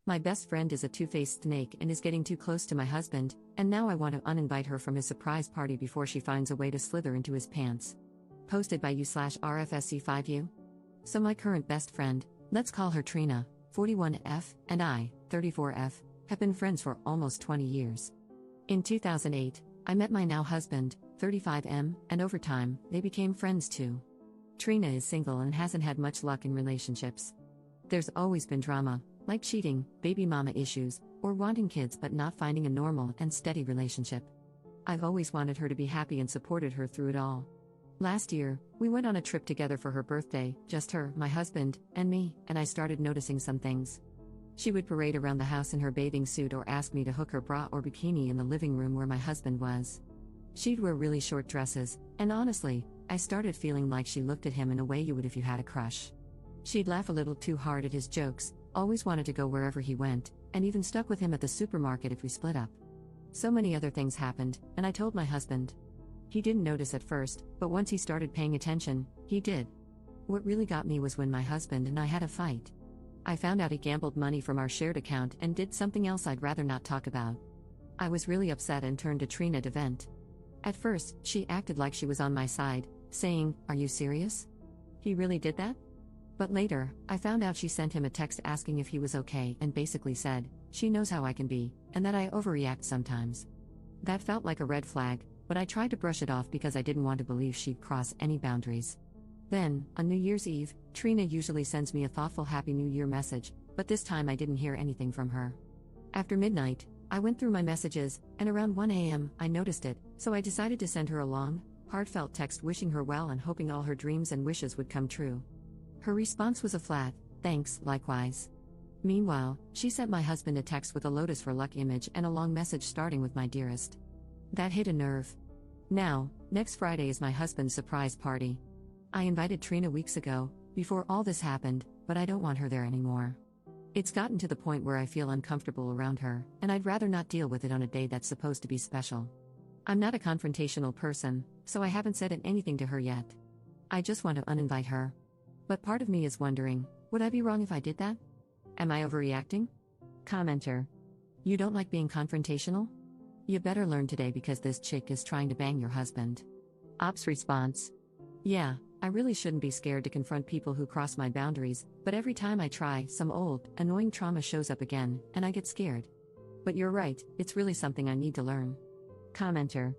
My best friend is a two-faced snake and is getting too close to my husband, and now I want to uninvite her from his surprise party before she finds a way to slither into his pants. Posted by you/RFSC5U. So my current best friend, let's call her Trina, 41F, and I, 34F, have been friends for almost 20 years. In 2008, I met my now husband, 35M, and over time, they became friends too. Trina is single and hasn't had much luck in relationships. There's always been drama, like cheating, baby mama issues, or wanting kids but not finding a normal and steady relationship. I've always wanted her to be happy and supported her through it all. Last year, we went on a trip together for her birthday, just her, my husband, and me, and I started noticing some things. She would parade around the house in her bathing suit or ask me to hook her bra or bikini in the living room where my husband was. She'd wear really short dresses, and honestly, I started feeling like she looked at him in a way you would if you had a crush. She'd laugh a little too hard at his jokes, always wanted to go wherever he went, and even stuck with him at the supermarket if we split up. So many other things happened, and I told my husband. He didn't notice at first, but once he started paying attention, he did. What really got me was when my husband and I had a fight. I found out he gambled money from our shared account and did something else I'd rather not talk about. I was really upset and turned to Trina to vent. At first, she acted like she was on my side, saying, "Are you serious? He really did that?" But later, I found out she sent him a text asking if he was okay and basically said, she knows how I can be, and that I overreact sometimes. That felt like a red flag, but I tried to brush it off because I didn't want to believe she'd cross any boundaries. Then, on New Year's Eve, Trina usually sends me a thoughtful Happy New Year message, but this time I didn't hear anything from her. After midnight, I went through my messages, and around 1 a.m., I noticed it, so I decided to send her a long, heartfelt text wishing her well and hoping all her dreams and wishes would come true. Her response was a flat, "Thanks, likewise." Meanwhile, she sent my husband a text with a Lotus for Luck image and a long message starting with "My dearest." That hit a nerve. Now, next Friday is my husband's surprise party. I invited Trina weeks ago, before all this happened, but I don't want her there anymore. It's gotten to the point where I feel uncomfortable around her, and I'd rather not deal with it on a day that's supposed to be special. I'm not a confrontational person, so I haven't said anything to her yet. I just want to uninvite her. But part of me is wondering, would I be wrong if I did that? Am I overreacting? Commenter. You don't like being confrontational? You better learn today because this chick is trying to bang your husband. Ops response. Yeah, I really shouldn't be scared to confront people who cross my boundaries, but every time I try, some old, annoying trauma shows up again, and I get scared. But you're right, it's really something I need to learn. Commenter.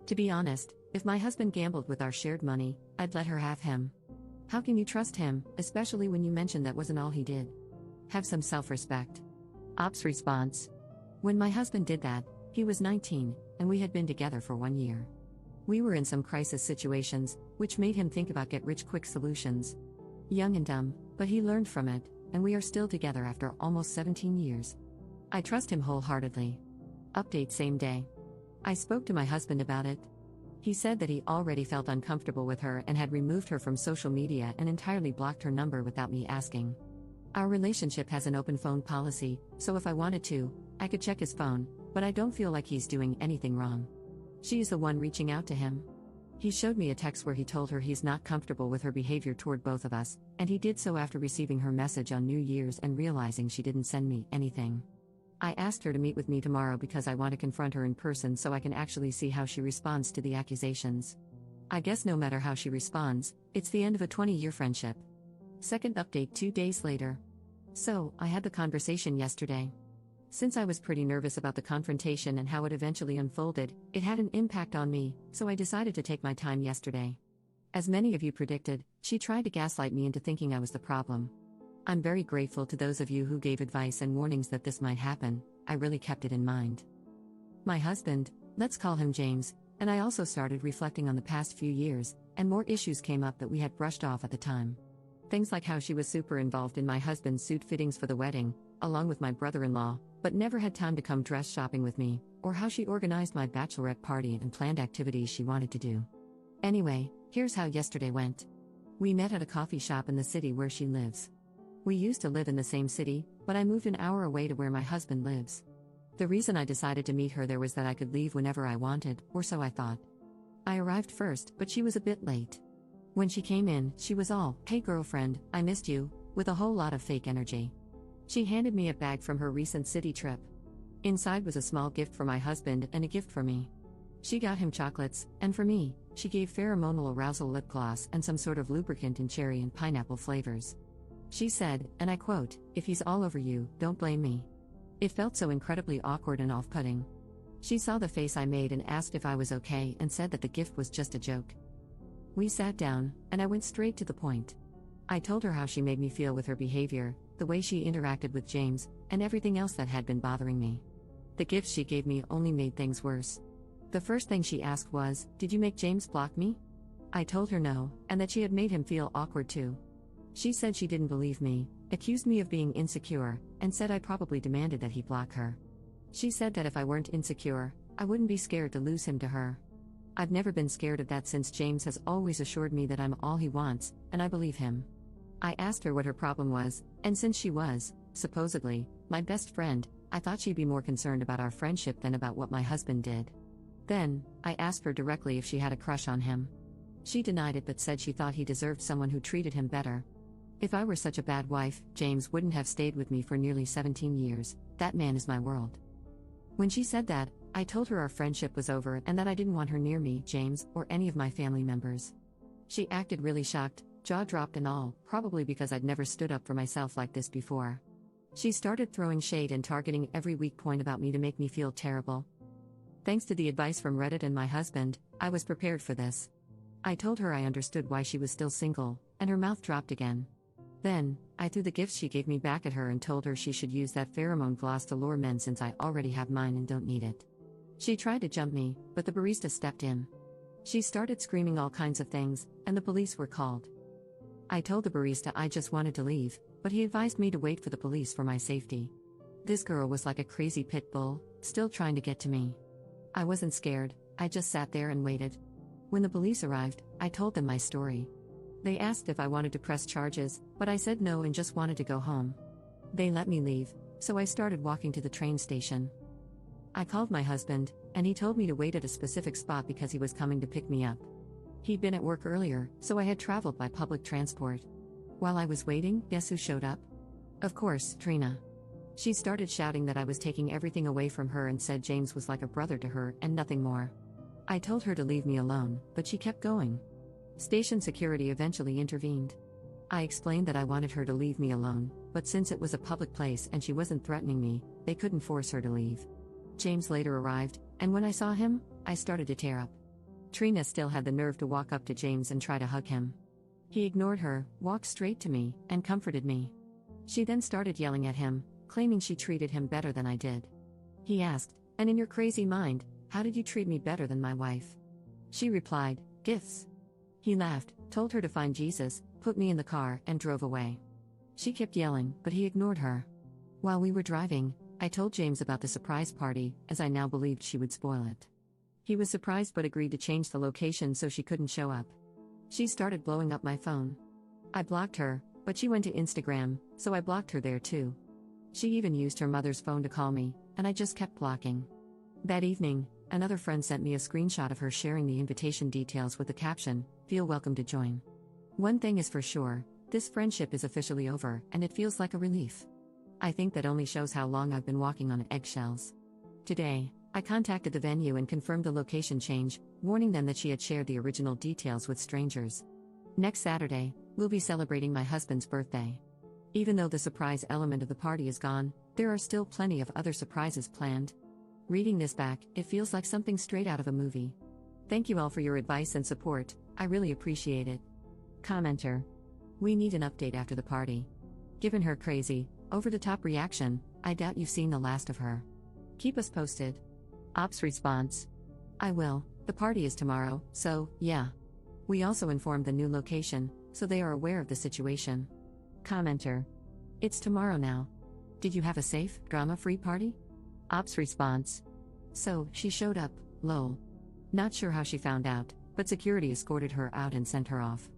To be honest, if my husband gambled with our shared money, I'd let her have him. How can you trust him, especially when you mentioned that wasn't all he did? Have some self-respect. Ops response. When my husband did that, he was 19, and we had been together for 1 year. We were in some crisis situations, which made him think about get-rich-quick solutions. Young and dumb, but he learned from it, and we are still together after almost 17 years. I trust him wholeheartedly. Update same day. I spoke to my husband about it. He said that he already felt uncomfortable with her and had removed her from social media and entirely blocked her number without me asking. Our relationship has an open phone policy, so if I wanted to, I could check his phone, but I don't feel like he's doing anything wrong. She is the one reaching out to him. He showed me a text where he told her he's not comfortable with her behavior toward both of us, and he did so after receiving her message on New Year's and realizing she didn't send me anything. I asked her to meet with me tomorrow because I want to confront her in person so I can actually see how she responds to the accusations. I guess no matter how she responds, it's the end of a 20-year friendship. Second update 2 days later. So, I had the conversation yesterday. Since I was pretty nervous about the confrontation and how it eventually unfolded, it had an impact on me, so I decided to take my time yesterday. As many of you predicted, she tried to gaslight me into thinking I was the problem. I'm very grateful to those of you who gave advice and warnings that this might happen. I really kept it in mind. My husband, let's call him James, and I also started reflecting on the past few years, and more issues came up that we had brushed off at the time. Things like how she was super involved in my husband's suit fittings for the wedding, along with my brother-in-law, but never had time to come dress shopping with me, or how she organized my bachelorette party and planned activities she wanted to do. Anyway, here's how yesterday went. We met at a coffee shop in the city where she lives. We used to live in the same city, but I moved an hour away to where my husband lives. The reason I decided to meet her there was that I could leave whenever I wanted, or so I thought. I arrived first, but she was a bit late. When she came in, she was all, "Hey girlfriend, I missed you," with a whole lot of fake energy. She handed me a bag from her recent city trip. Inside was a small gift for my husband and a gift for me. She got him chocolates, and for me, she gave pheromonal arousal lip gloss and some sort of lubricant in cherry and pineapple flavors. She said, and I quote, "If he's all over you, don't blame me." It felt so incredibly awkward and off-putting. She saw the face I made and asked if I was okay and said that the gift was just a joke. We sat down, and I went straight to the point. I told her how she made me feel with her behavior, the way she interacted with James, and everything else that had been bothering me. The gifts she gave me only made things worse. The first thing she asked was, "Did you make James block me?" I told her no, and that she had made him feel awkward too. She said she didn't believe me, accused me of being insecure, and said I probably demanded that he block her. She said that if I weren't insecure, I wouldn't be scared to lose him to her. I've never been scared of that since James has always assured me that I'm all he wants, and I believe him. I asked her what her problem was, and since she was, supposedly, my best friend, I thought she'd be more concerned about our friendship than about what my husband did. Then, I asked her directly if she had a crush on him. She denied it but said she thought he deserved someone who treated him better. If I were such a bad wife, James wouldn't have stayed with me for nearly 17 years, that man is my world. When she said that, I told her our friendship was over and that I didn't want her near me, James, or any of my family members. She acted really shocked, jaw dropped and all, probably because I'd never stood up for myself like this before. She started throwing shade and targeting every weak point about me to make me feel terrible. Thanks to the advice from Reddit and my husband, I was prepared for this. I told her I understood why she was still single, and her mouth dropped again. Then, I threw the gifts she gave me back at her and told her she should use that pheromone gloss to lure men since I already have mine and don't need it. She tried to jump me, but the barista stepped in. She started screaming all kinds of things, and the police were called. I told the barista I just wanted to leave, but he advised me to wait for the police for my safety. This girl was like a crazy pit bull, still trying to get to me. I wasn't scared, I just sat there and waited. When the police arrived, I told them my story. They asked if I wanted to press charges, but I said no and just wanted to go home. They let me leave, so I started walking to the train station. I called my husband, and he told me to wait at a specific spot because he was coming to pick me up. He'd been at work earlier, so I had traveled by public transport. While I was waiting, guess who showed up? Of course, Trina. She started shouting that I was taking everything away from her and said James was like a brother to her and nothing more. I told her to leave me alone, but she kept going. Station security eventually intervened. I explained that I wanted her to leave me alone, but since it was a public place and she wasn't threatening me, they couldn't force her to leave. James later arrived, and when I saw him, I started to tear up. Trina still had the nerve to walk up to James and try to hug him. He ignored her, walked straight to me, and comforted me. She then started yelling at him, claiming she treated him better than I did. He asked, "And in your crazy mind, how did you treat me better than my wife?" She replied, "Gifts." He laughed, told her to find Jesus, put me in the car, and drove away. She kept yelling, but he ignored her. While we were driving, I told James about the surprise party, as I now believed she would spoil it. He was surprised but agreed to change the location so she couldn't show up. She started blowing up my phone. I blocked her, but she went to Instagram, so I blocked her there too. She even used her mother's phone to call me, and I just kept blocking. That evening, another friend sent me a screenshot of her sharing the invitation details with the caption, "Feel welcome to join." One thing is for sure, this friendship is officially over, and it feels like a relief. I think that only shows how long I've been walking on eggshells. Today, I contacted the venue and confirmed the location change, warning them that she had shared the original details with strangers. Next Saturday, we'll be celebrating my husband's birthday. Even though the surprise element of the party is gone, there are still plenty of other surprises planned. Reading this back, it feels like something straight out of a movie. Thank you all for your advice and support, I really appreciate it. Commenter. We need an update after the party. Given her crazy, over-the-top reaction, I doubt you've seen the last of her. Keep us posted. Ops response. I will, the party is tomorrow, so, yeah. We also informed the new location, so they are aware of the situation. Commenter. It's tomorrow now. Did you have a safe, drama-free party? Ops response. So, she showed up, lol. Not sure how she found out, but security escorted her out and sent her off.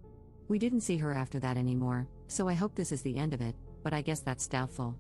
We didn't see her after that anymore, so I hope this is the end of it, but I guess that's doubtful.